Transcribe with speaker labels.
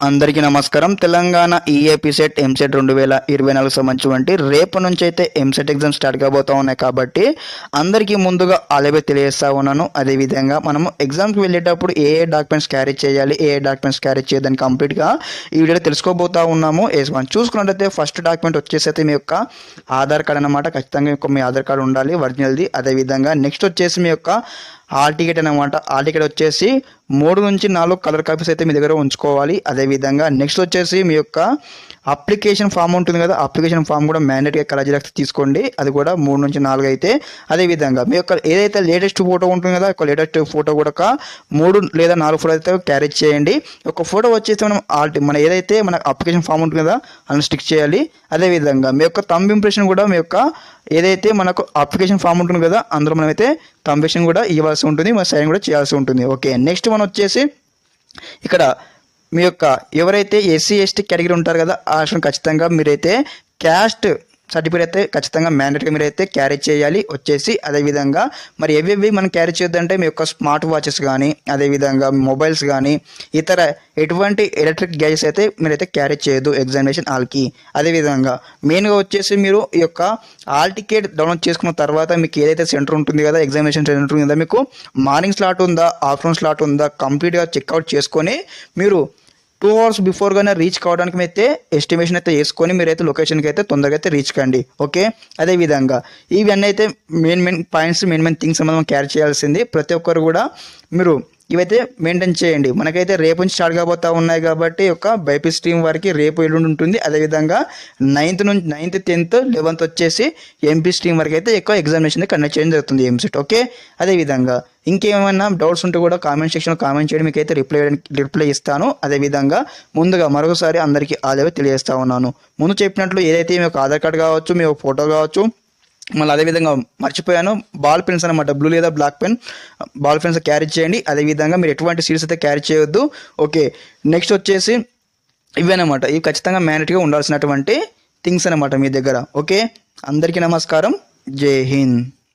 Speaker 1: అందరికీ నమస్కారం. Telangana EAP set EAMCET 2024 సంబంధించి రేపు నుంచి అయితే ఎంసెట్ ఎగ్జామ్ స్టార్ట్ కాబోతా ఉన్నాయి కాబట్టి అందరికీ ముందుగా అలాగే తెలియజేస్తా ఉన్నాను. అదేవిధంగా మనము ఎగ్జామ్కి వెళ్ళేటప్పుడు ఏ డాక్యుమెంట్స్ క్యారీ చేయాలి, ఏ డాక్యుమెంట్స్ క్యారీ చేయదని కంప్లీట్గా ఈ వీడియోలో తెలుసుకోబోతా ఉన్నాము. మనం చూసుకున్నట్లయితే ఫస్ట్ డాక్యుమెంట్ వచ్చేసి అయితే మీ యొక్క ఆధార్ కార్డ్ అనమాట. ఖచ్చితంగా మీ ఆధార్ కార్డు ఉండాలి ఒరిజినల్ది. అదేవిధంగా నెక్స్ట్ వచ్చేసి మీ యొక్క హాల్ టికెట్ అనమాట. హాల్ టికెట్ వచ్చేసి 3 నుంచి 4 కలర్ కాపీస్ అయితే మీ దగ్గర ఉంచుకోవాలి. అదేవిధంగా నెక్స్ట్ వచ్చేసి మీ యొక్క అప్లికేషన్ ఫామ్ ఉంటుంది కదా, అప్లికేషన్ ఫామ్ కూడా మ్యాండేటరీగా కలర్ జిరాక్స్ తీసుకోండి. అది కూడా 3 నుంచి 4 అయితే. అదేవిధంగా మీ యొక్క ఏదైతే లేటెస్ట్ ఫోటో ఉంటుంది కదా, ఒక లేటెస్ట్ ఫోటో కూడా 3 లేదా 4 ఫోటో అయితే క్యారీ చేయండి. ఒక ఫోటో వచ్చేసి మన ఏదైతే మన అప్లికేషన్ ఫామ్ ఉంటుంది కదా అని స్టిక్ చేయాలి. అదేవిధంగా మీ యొక్క థంబ్ ఇంప్రెషన్ కూడా మీ యొక్క ఏదైతే మనకు అప్లికేషన్ ఫామ్ ఉంటుంది కదా అందులో మనమైతే థంబ్ ఇంప్రెషన్ కూడా ఇవ్వాల్సి ఉంటుంది, మన సైన్ కూడా చేయాల్సి ఉంటుంది. ఓకే, నెక్స్ట్ మనం వచ్చేసి ఇక్కడ మీ యొక్క ఎవరైతే ఎస్సీ ఎస్టీ కేటగిరీ ఉంటారు కదా ఆ ఖచ్చితంగా మీరైతే క్యాస్ట్ సర్టిఫికేట్ అయితే ఖచ్చితంగా మ్యాండేటరీగా మీరైతే క్యారీ చేయాలి వచ్చేసి. అదేవిధంగా మరి ఏవేవి మనం క్యారీ చేయొద్దంటే మీ యొక్క స్మార్ట్ వాచెస్ కానీ, అదేవిధంగా మొబైల్స్ కానీ, ఇతర ఎటువంటి ఎలక్ట్రిక్ గ్యాజెట్స్ అయితే మీరైతే క్యారీ చేయొద్దు ఎగ్జామినేషన్ హాల్కి. అదేవిధంగా మెయిన్గా వచ్చేసి మీరు ఈ యొక్క హాల్ టికెట్ డౌన్లోడ్ చేసుకున్న తర్వాత మీకు ఏదైతే సెంటర్ ఉంటుంది కదా, ఎగ్జామినేషన్ సెంటర్ ఉంటుంది కదా, మీకు మార్నింగ్ స్లాట్ ఉందా, ఆఫ్టర్నూన్ స్లాట్ ఉందా కంప్లీట్గా చెక్అవుట్ చేసుకొని మీరు 2 hours బిఫోర్గానే రీచ్ కావడానికి అయితే ఎస్టిమేషన్ అయితే వేసుకొని మీరైతే లొకేషన్కి అయితే తొందరగా అయితే రీచ్ కండి. ఓకే, అదేవిధంగా ఇవన్నీ అయితే మెయిన్ పాయింట్స్, మెయిన్ థింగ్స్ మనం క్యారీ చేయాల్సింది. ప్రతి ఒక్కరు కూడా మీరు ఇవైతే మెయింటైన్ చేయండి. మనకైతే రేపు నుంచి స్టార్ట్ కాబోతా ఉన్నాయి కాబట్టి ఒక బైపీసీ స్ట్రీమ్ వారికి రేపు ఎల్లుండి ఉంటుంది. అదేవిధంగా 9th, 10th, 11th వచ్చేసి ఎంపీ స్ట్రీమ్ వరకు అయితే ఎక్కువ ఎగ్జామినేషన్ కండక్ట్ చేయడం జరుగుతుంది ఎంసెట్. ఓకే, అదేవిధంగా ఇంకేమైనా డౌట్స్ ఉంటే కూడా కామెంట్ సెక్షన్లో కామెంట్ చేయడం, మీకైతే రిప్లై ఇస్తాను. అదేవిధంగా ముందుగా మరొకసారి అందరికీ ఆదేవి తెలియజేస్తా ఉన్నాను. ముందు చెప్పినట్లు ఏదైతే మీ యొక్క ఆధార్ కార్డు కావచ్చు, మీ ఫోటో కావచ్చు, మళ్ళీ అదేవిధంగా మర్చిపోయాను బాల్ పెన్స్ అనమాట, బ్లూ లేదా black pen ball pens carry చేయండి. అదేవిధంగా మీరు ఎటువంటి సీడ్స్ అయితే క్యారీ చేయొద్దు. ఓకే, నెక్స్ట్ వచ్చేసి ఇవేనమాట, ఇవి ఖచ్చితంగా మ్యాండేటరీగా ఉండాల్సినటువంటి థింగ్స్ అనమాట మీ దగ్గర. ఓకే, అందరికీ నమస్కారం, జై హింద్.